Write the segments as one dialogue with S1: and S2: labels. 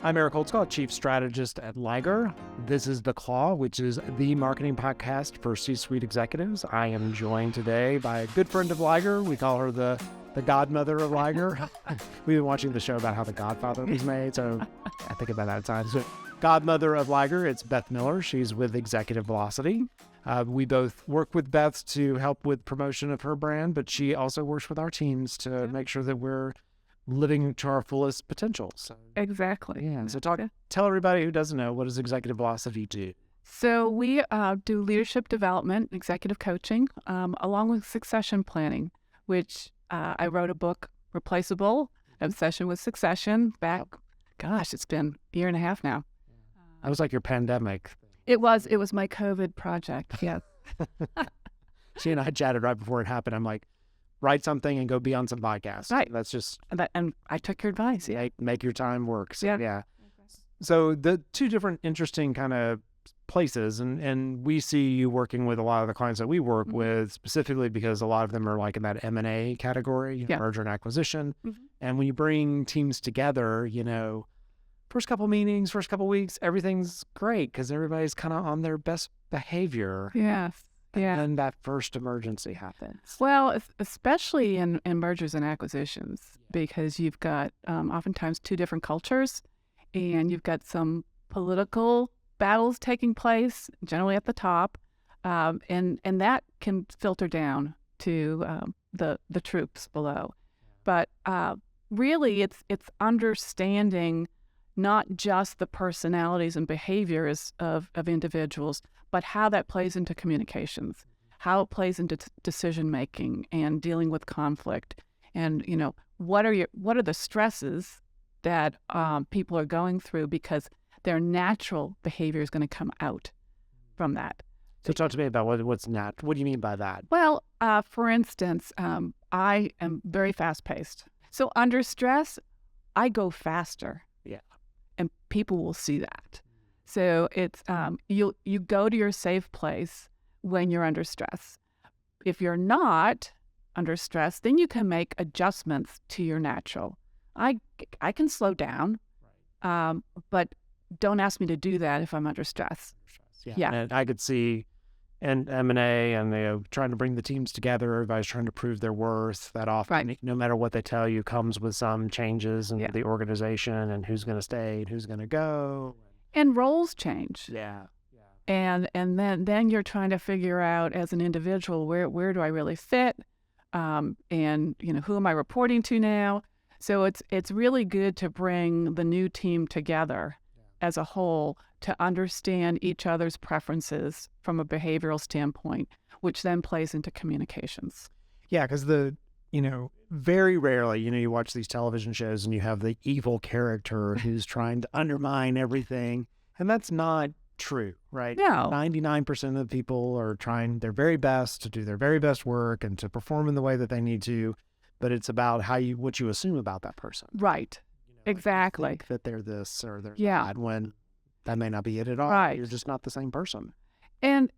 S1: I'm Eric Holtzclaw, Chief Strategist at Liger. This is The Claw, which is the marketing podcast for C-suite executives. I am joined today by a good friend of Liger. We call her the God Mother of Liger. We've been watching the show about how The Godfather was made, so I think about that at times. So, God Mother of Liger, it's Beth Miller. She's with Executive Velocity. We both work with Beth to help with promotion of her brand, but she also works with our teams to make sure that we're living to our fullest potential. So,
S2: exactly.
S1: Yeah. So tell everybody who doesn't know, what does Executive Velocity do?
S2: So we do leadership development, executive coaching, along with succession planning, which I wrote a book, Replaceable, Obsession with Succession, back, gosh, it's been a year and a half now.
S1: That was like your pandemic.
S2: It was my COVID project, yeah.
S1: She and I chatted right before it happened. I'm like, write something and go be on some podcasts.
S2: Right.
S1: That's just...
S2: And I took your advice. Yeah.
S1: Make your time work. So,
S2: yeah.
S1: Yeah. So the two different interesting kind of places, and we see you working with a lot of the clients that we work with, specifically because a lot of them are like in that M&A category, merger and acquisition. Mm-hmm. And when you bring teams together, first couple meetings, first couple weeks, everything's great because everybody's kind of on their best behavior.
S2: Yes. Yeah.
S1: And then that first emergency happens.
S2: Well, especially in mergers and acquisitions, because you've got oftentimes two different cultures, and you've got some political battles taking place, generally at the top, and that can filter down to the troops below. But really, it's understanding not just the personalities and behaviors of individuals, but how that plays into communications, how it plays into decision making and dealing with conflict, and what are the stresses that people are going through, because their natural behavior is going to come out from that.
S1: So talk to me about what's natural. What do you mean by that?
S2: Well, for instance, I am very fast paced, so under stress, I go faster.
S1: Yeah,
S2: and people will see that. So it's you go to your safe place when you're under stress. If you're not under stress, then you can make adjustments to your natural. I can slow down, but don't ask me to do that if I'm under stress. Yeah.
S1: And I could see, and M&A, and trying to bring the teams together. Everybody's trying to prove their worth. That often, no matter what they tell you, comes with some changes in the organization and who's going to stay and who's going to go.
S2: And roles change.
S1: Yeah.
S2: And then you're trying to figure out as an individual, where do I really fit? And who am I reporting to now? So it's really good to bring the new team together as a whole to understand each other's preferences from a behavioral standpoint, which then plays into communications.
S1: Yeah, because very rarely, you watch these television shows and you have the evil character who's trying to undermine everything. And that's not true, right?
S2: No.
S1: 99% of the people are trying their very best to do their very best work and to perform in the way that they need to. But it's about what you assume about that person.
S2: Right. Exactly.
S1: Think that they're this or they're that, when that may not be it at all.
S2: Right.
S1: You're just not the same person.
S2: And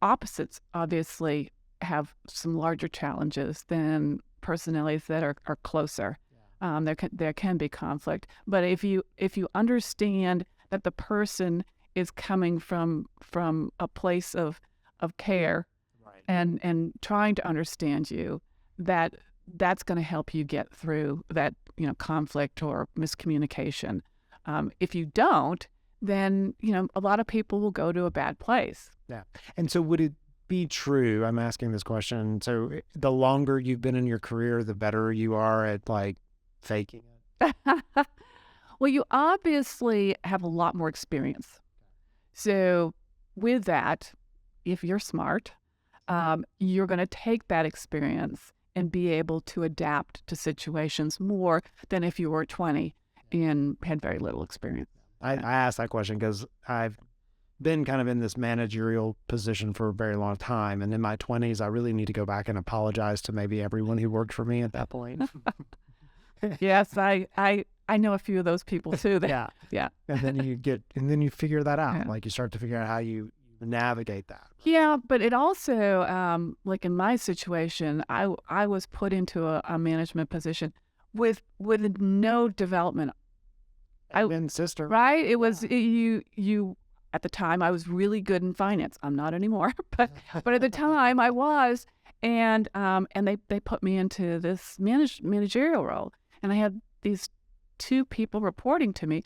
S2: opposites obviously have some larger challenges than personalities that are closer. Yeah. There can be conflict, but if you understand that the person is coming from a place of care, and trying to understand you, that's going to help you get through that conflict or miscommunication. If you don't, then a lot of people will go to a bad place.
S1: Yeah. And so would it be true, I'm asking this question, so the longer you've been in your career, the better you are at faking it?
S2: Well, you obviously have a lot more experience. So with that, if you're smart, you're going to take that experience and be able to adapt to situations more than if you were 20 and had very little experience.
S1: I asked that question because I've been kind of in this managerial position for a very long time. And in my 20s, I really need to go back and apologize to maybe everyone who worked for me at that point.
S2: Yes, I know a few of those people too.
S1: Yeah. And then you figure that out. Yeah. You start to figure out how you navigate that.
S2: Yeah, but it also, like in my situation, I was put into a management position with no development
S1: And sister.
S2: Right? It was you. At the time, I was really good in finance. I'm not anymore, but at the time I was, and they put me into this managerial role, and I had these two people reporting to me,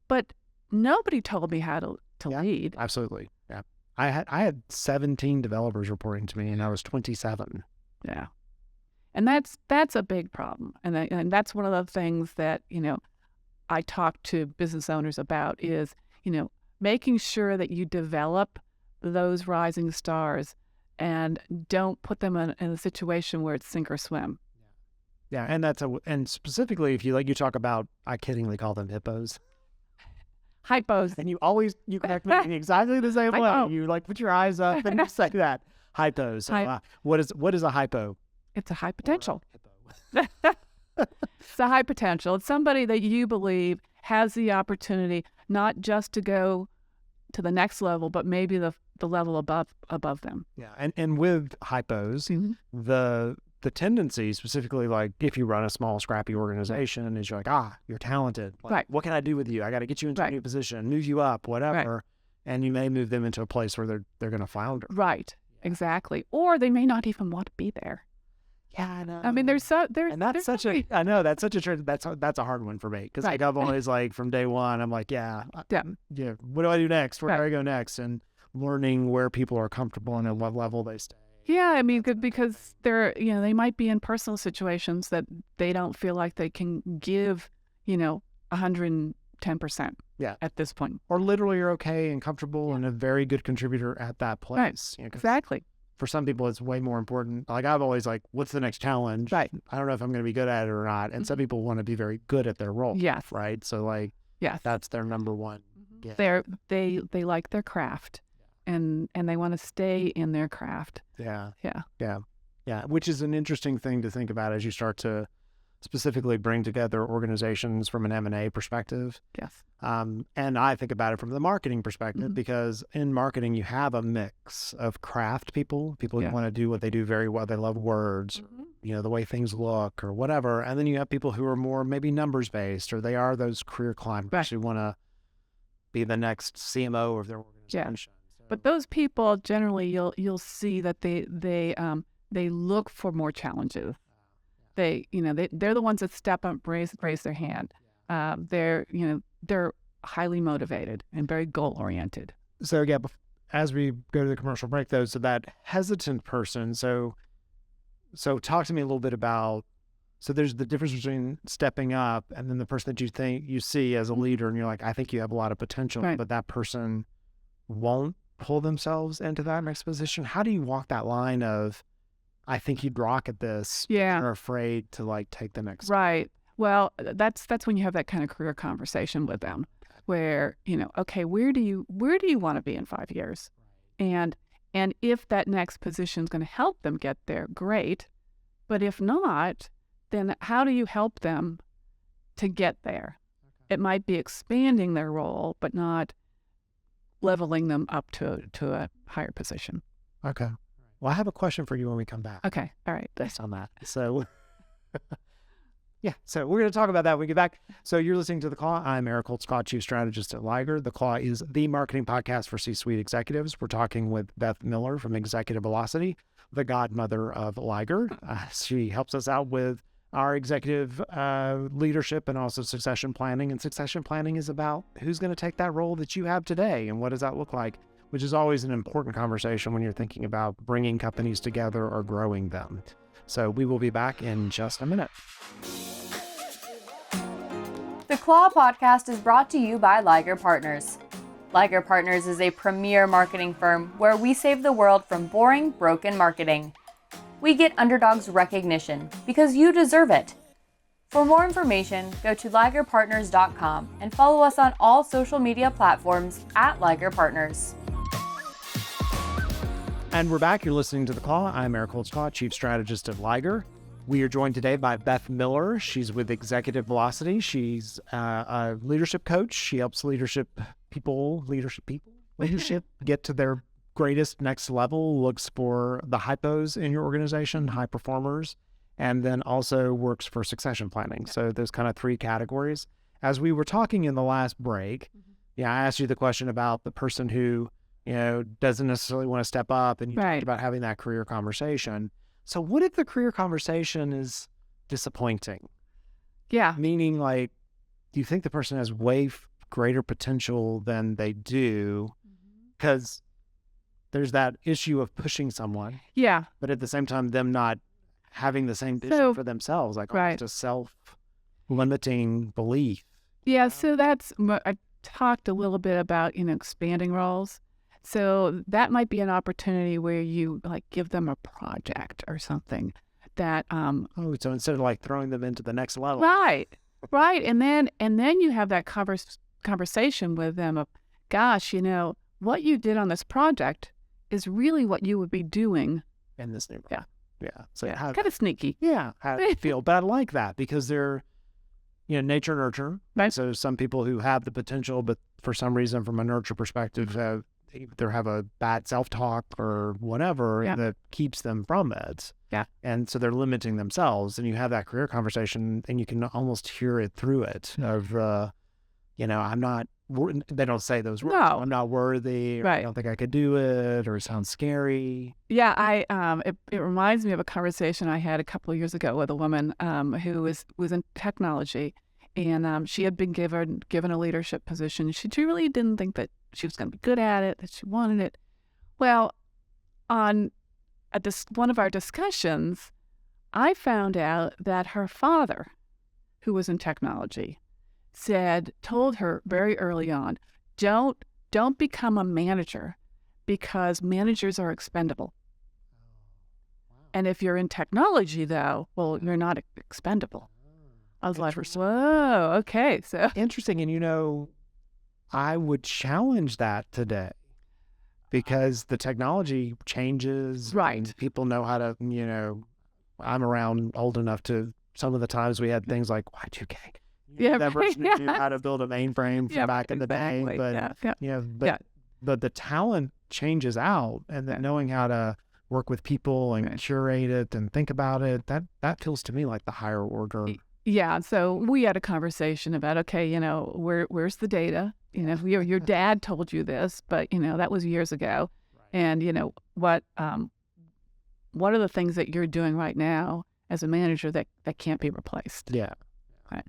S2: but nobody told me how to lead.
S1: Absolutely. Yeah. I had 17 developers reporting to me, and I was 27.
S2: Yeah. And that's a big problem. And that's one of the things that, I talk to business owners about is, making sure that you develop those rising stars and don't put them in a situation where it's sink or swim.
S1: Yeah. And specifically if you talk about, I kiddingly call them hippos.
S2: Hypos.
S1: And you correct me in exactly the same way. You put your eyes up and you say that. Hypos. So, what is a hypo?
S2: It's a high potential. It's a high potential. It's somebody that you believe has the opportunity not just to go to the next level, but maybe the level above them.
S1: Yeah, and with hypos, the tendency, specifically if you run a small, scrappy organization, is you're you're talented.
S2: Right.
S1: What can I do with you? I got to get you into a new position, move you up, whatever. Right. And you may move them into a place where they're going to flounder.
S2: Right. Exactly. Or they may not even want to be there.
S1: Yeah, I know.
S2: I mean, that's such a
S1: that's a hard one for me because I'm always from day one, I'm what do I do next? Where do I go next? And learning where people are comfortable and at what level they stay.
S2: Yeah, I mean, because they might be in personal situations that they don't feel like they can give, 110%.
S1: Yeah.
S2: At this point.
S1: Or literally you're okay and comfortable and a very good contributor at that place.
S2: Right. Exactly.
S1: For some people, it's way more important. I've always what's the next challenge?
S2: Right.
S1: I don't know if I'm going to be good at it or not. And some people want to be very good at their role.
S2: Yes.
S1: Right. So
S2: yes,
S1: that's their number one.
S2: They like their craft, and they want to stay in their craft.
S1: Yeah.
S2: Yeah.
S1: Yeah. Yeah. Which is an interesting thing to think about as you start to specifically bring together organizations from an M&A perspective.
S2: Yes.
S1: And I think about it from the marketing perspective because in marketing, you have a mix of craft people who want to do what they do very well. They love words, the way things look or whatever. And then you have people who are more maybe numbers based, or they are those career climbers who want to be the next CMO of their organization.
S2: Yeah. But those people generally, you'll see that they look for more challenges. They're the ones that step up, raise their hand. They're highly motivated and very goal oriented.
S1: So as we go to the commercial break though, so that hesitant person, so talk to me a little bit about, so there's the difference between stepping up and then the person that you see as a leader and you're I think you have a lot of potential, but that person won't pull themselves into that next position. How do you walk that line of, I think you'd rock at this.
S2: Yeah.
S1: Are afraid to take the next step.
S2: Right. Well, that's when you have that kind of career conversation with them where, okay, where do you want to be in 5 years? And if that next position is going to help them get there, great. But if not, then how do you help them to get there? Okay. It might be expanding their role, but not leveling them up to a higher position.
S1: Okay. Well, I have a question for you when we come back.
S2: Okay. All right.
S1: Based on that. So, so we're going to talk about that when we get back. So you're listening to The Claw. I'm Eric Holtzclaw, Chief Strategist at Liger. The Claw is the marketing podcast for C-suite executives. We're talking with Beth Miller from Executive Velocity, the God Mother of Liger. She helps us out with our executive leadership and also succession planning. And succession planning is about who's going to take that role that you have today and what does that look like, which is always an important conversation when you're thinking about bringing companies together or growing them. So we will be back in just a minute.
S3: The Claw podcast is brought to you by Liger Partners. Liger Partners is a premier marketing firm where we save the world from boring, broken marketing. We get underdogs recognition because you deserve it. For more information, go to ligerpartners.com and follow us on all social media platforms at Liger Partners.
S1: And we're back. You're listening to The Claw. I'm Eric Holtzclaw, Chief Strategist at Liger. We are joined today by Beth Miller. She's with Executive Velocity. She's a leadership coach. She helps leadership people get to their greatest next level, looks for the hypos in your organization, high performers, and then also works for succession planning. So those kind of three categories. as we were talking in the last break, yeah, I asked you the question about the person who, doesn't necessarily want to step up, and you talked about having that career conversation. So what if the career conversation is disappointing?
S2: Yeah.
S1: Meaning, like, do you think the person has way greater potential than they do? Because there's that issue of pushing someone.
S2: Yeah.
S1: But at the same time, them not having the same vision for themselves, like almost a self-limiting belief.
S2: Yeah. So I talked a little bit about, expanding roles. So that might be an opportunity where you like give them a project or something that
S1: so instead of like throwing them into the next level.
S2: Right. And then you have that conversation with them of, gosh, what you did on this project is really what you would be doing
S1: in this new role. Yeah. So
S2: kind of sneaky.
S1: Yeah. How do you feel? But I like that because they're, nature nurture.
S2: Right.
S1: So some people who have the potential, but for some reason from a nurture perspective, either have a bad self-talk or whatever that keeps them from it.
S2: Yeah.
S1: And so they're limiting themselves, and you have that career conversation and you can almost hear it through it of, I'm not, they don't say those words.
S2: No.
S1: I'm not worthy. Or I don't think I could do it, or it sounds scary.
S2: Yeah. It reminds me of a conversation I had a couple of years ago with a woman who was in technology, and she had been given a leadership position. She really didn't think that she was going to be good at it, that she wanted it. Well, on one of our discussions, I found out that her father, who was in technology, told her very early on, don't become a manager because managers are expendable. And if you're in technology, though, well, you're not expendable. I was like, whoa, okay. So
S1: interesting. And, I would challenge that today because the technology changes.
S2: Right.
S1: And people know how to, I'm around old enough to, some of the times we had things like Y2K. That person knew how to build a mainframe from back in the day. But, but the talent changes out, and then knowing how to work with people and curate it and think about it, that feels to me like the higher order.
S2: Yeah. So we had a conversation about, okay, where's the data? Your dad told you this, but, that was years ago. Right. And, what are the things that you're doing right now as a manager that can't be replaced?
S1: Yeah.
S2: Right.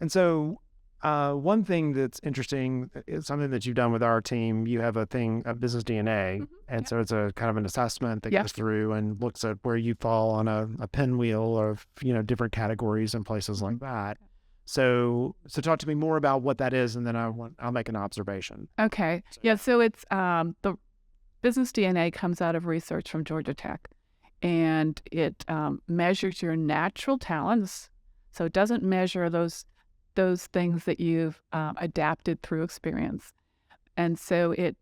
S1: And so one thing that's interesting is something that you've done with our team. You have a business DNA. And so it's a kind of an assessment that goes through and looks at where you fall on a pinwheel of, different categories and places like that. So talk to me more about what that is, and then I'll make an observation.
S2: Okay. So it's the business DNA comes out of research from Georgia Tech, and it measures your natural talents. So it doesn't measure those things that you've adapted through experience, and so it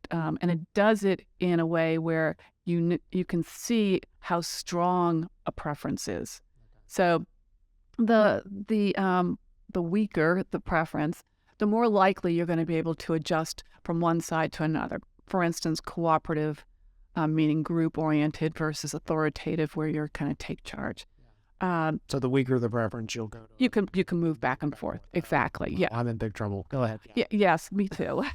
S2: does it in a way where you can see how strong a preference is. So the weaker the preference, the more likely you're going to be able to adjust from one side to another. For instance, cooperative, meaning group-oriented, versus authoritative, where you're kind of take charge.
S1: So the weaker the preference, you'll go to.
S2: You can move back and forth. Exactly. Yeah.
S1: I'm in big trouble. Go ahead.
S2: Yes, me too.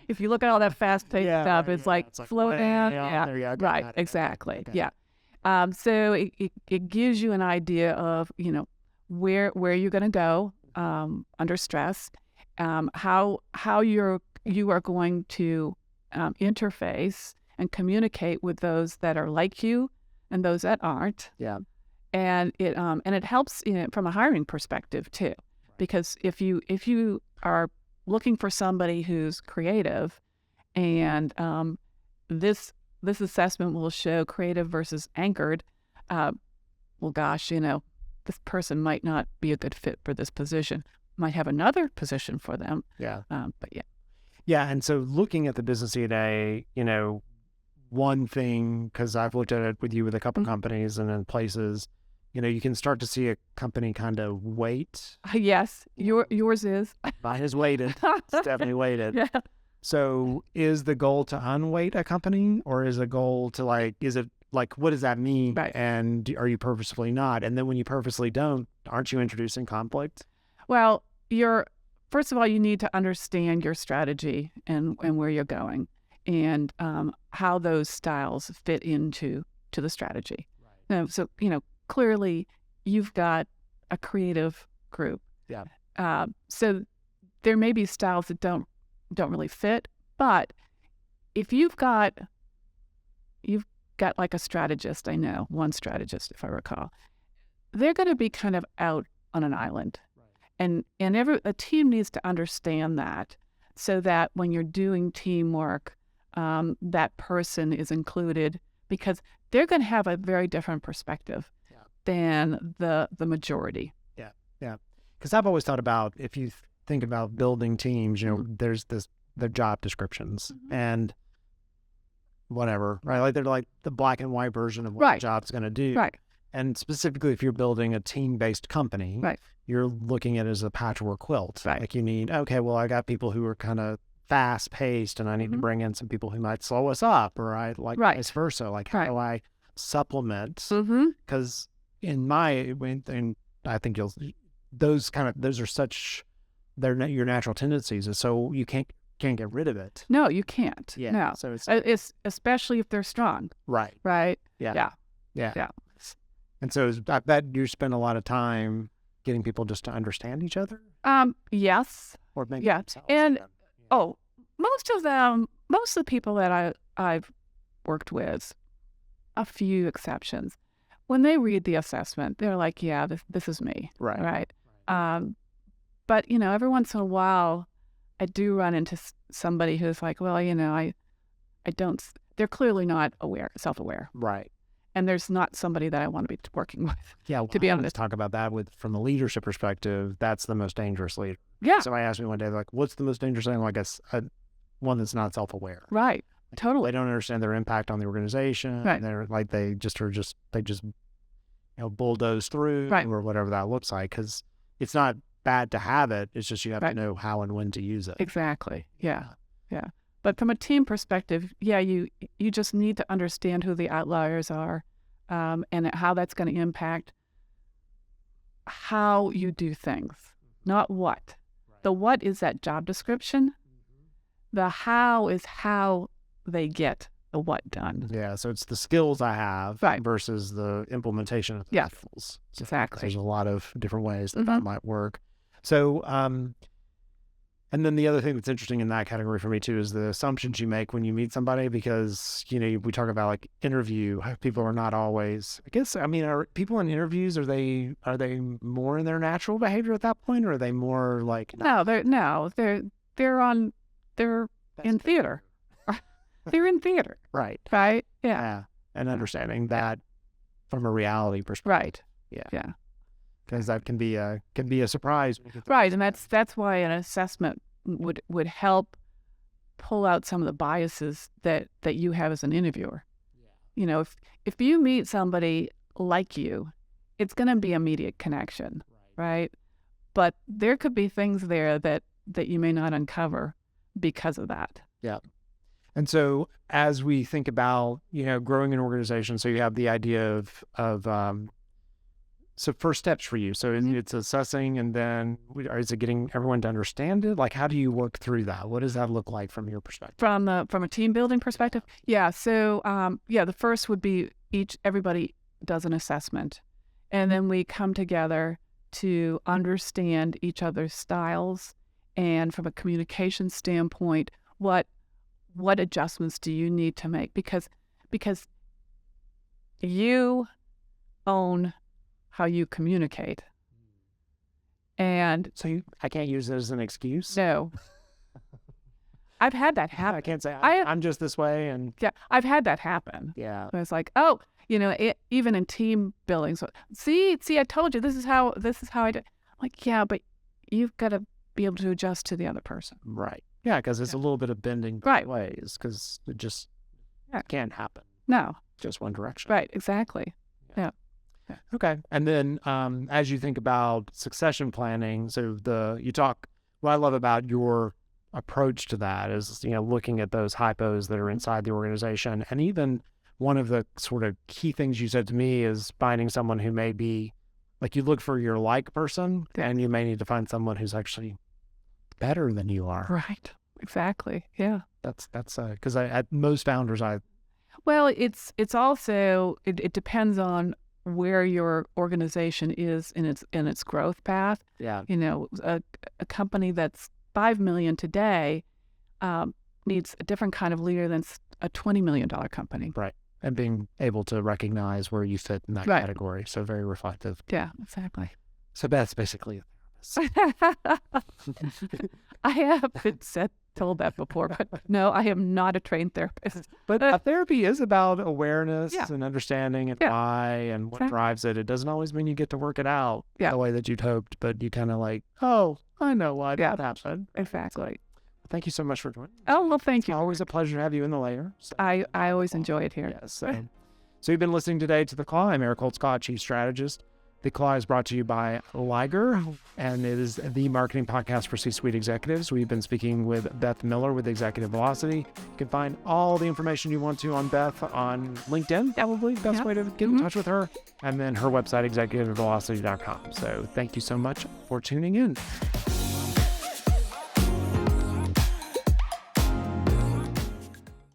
S2: If you look at all that fast-paced stuff, it's like slow down. Yeah.
S1: There you go.
S2: Right. Exactly. Okay. Yeah. So it gives you an idea of where you're going to go under stress, how you are going to interface and communicate with those that are like you and those that aren't.
S1: Yeah.
S2: And it helps from a hiring perspective too, because if you are looking for somebody who's creative, and this assessment will show creative versus anchored, well, gosh, this person might not be a good fit for this position. Might have another position for them.
S1: Yeah.
S2: But yeah.
S1: Yeah. And so looking at the business DNA, one thing, because I've looked at it with you with a couple companies and in places, you can start to see a company kind of weight.
S2: Yes. Yours is.
S1: Mine is weighted. It's definitely weighted.
S2: Yeah.
S1: So is the goal to unweight a company, or is a goal to what does that mean?
S2: Right.
S1: And are you purposefully not? And then when you purposely don't, aren't you introducing conflict?
S2: Well, first of all, you need to understand your strategy and where you're going and how those styles fit into the strategy. Right. So, clearly you've got a creative group.
S1: Yeah.
S2: So there may be styles that don't really fit, but if you've got like a strategist, I know one strategist, if I recall, they're going to be kind of out on an island. Right. And a team needs to understand that so that when you're doing teamwork, that person is included because they're going to have a very different perspective than the majority. Yeah,
S1: yeah. Because I've always thought about, if you think about building teams, there's the job descriptions and whatever, right? Like they're like the black and white version of what the job's going to do.
S2: Right.
S1: And specifically, if you're building a team-based company, you're looking at it as a patchwork quilt.
S2: Right.
S1: Like you need, okay, well, I got people who are kind of fast-paced, and I need to bring in some people who might slow us up, or vice versa. Like, how do I supplement? Because and I think those are such, they're your natural tendencies, and so you can't get rid of it.
S2: No, you can't.
S1: Yeah.
S2: No.
S1: So
S2: it's especially if they're strong.
S1: Right.
S2: Right.
S1: Yeah. And so I bet you spend a lot of time getting people just to understand each other.
S2: Yes.
S1: Or maybe themselves.
S2: And most of the people that I've worked with, a few exceptions, when they read the assessment, they're like, yeah, this is me. Right. But every once in a while, I do run into somebody who's like, well, I don't. They're clearly not self-aware.
S1: Right.
S2: And there's not somebody that I want to be working with.
S1: Yeah,
S2: to be honest.
S1: Let's talk about that from a leadership perspective. That's the most dangerous leader.
S2: Yeah.
S1: Somebody asked me one day, like, what's the most dangerous thing? Like, one that's not self-aware.
S2: Right. Totally.
S1: They don't understand their impact on the organization.
S2: Right.
S1: They're like, they just bulldoze through or whatever that looks like. Because it's not bad to have it. It's just you have to know how and when to use it.
S2: Exactly. Yeah. But from a team perspective, you just need to understand who the outliers are, and how that's going to impact how you do things, not what. Right. The what is that job description. The how is how they get the what done.
S1: Yeah, so it's the skills I have versus the implementation of the skills. So
S2: exactly.
S1: There's a lot of different ways that might work. So, and then the other thing that's interesting in that category for me too is the assumptions you make when you meet somebody, because, we talk about like interview, people are not always, are people in interviews, are they more in their natural behavior at that point, or are they more like,
S2: they're in theater. They're in theater.
S1: Right.
S2: Right. Yeah.
S1: And understanding that from a reality perspective.
S2: Right.
S1: Yeah. Because that can be a surprise.
S2: Right, and that's why an assessment would help pull out some of the biases that you have as an interviewer. Yeah. If you meet somebody like you, it's going to be immediate connection, right? But there could be things there that you may not uncover because of that.
S1: Yeah. And so as we think about, growing an organization, so you have the idea of so first steps for you. So it's assessing, and then is it getting everyone to understand it? Like, how do you work through that? What does that look like from your perspective?
S2: From a team building perspective? Yeah. So, the first would be everybody does an assessment, and then we come together to understand each other's styles, and from a communication standpoint, what adjustments do you need to make? Because you own how you communicate. And
S1: so I can't use it as an excuse?
S2: No. I've had that happen.
S1: I can't say I'm just this way. And
S2: yeah, I've had that happen.
S1: Yeah.
S2: So it's like, even in team building. So see, I told you, this is how I do. I'm like, yeah, but you've got to be able to adjust to the other person.
S1: Right. Yeah, because it's a little bit of bending ways, because it just can't happen.
S2: No.
S1: Just one direction.
S2: Right, exactly. Yeah.
S1: Okay. And then as you think about succession planning, so what I love about your approach to that is, looking at those hypos that are inside the organization. And even one of the sort of key things you said to me is finding someone who may be like you look for your like person,
S2: Yeah.
S1: and you may need to find someone who's actually better than you are.
S2: Right. Exactly. Yeah.
S1: That's because at most founders,
S2: Well, it's also it depends on where your organization is in its growth path.
S1: yeah,
S2: You know, a company that's 5 million today needs a different kind of leader than a $20 million company.
S1: and being able to recognize where you fit in that
S2: Right.
S1: category. So very reflective.
S2: Yeah, exactly.
S1: So Beth's basically.
S2: I have been told that before, but no, I am not a trained therapist.
S1: But therapy is about awareness
S2: Yeah.
S1: and understanding and
S2: Yeah.
S1: why and what
S2: Exactly.
S1: drives it. It doesn't always mean you get to work it out
S2: Yeah.
S1: the way that you'd hoped, but you kind of like, oh, I know why
S2: Yeah.
S1: that happened.
S2: Exactly.
S1: Thank you so much for joining.
S2: Oh, well, thank
S1: It's
S2: you.
S1: always a pleasure to have you in the layer. So,
S2: I always enjoy it here.
S1: yes. So you've been listening today to The Claw. I'm Eric Holtzclaw, Chief Strategist. The Claw is brought to you by Liger, and it is the marketing podcast for C-suite executives. We've been speaking with Beth Miller with Executive Velocity. You can find all the information you want to on Beth on LinkedIn, probably the best way to get in touch with her, and then her website, executivevelocity.com. So thank you so much for tuning in.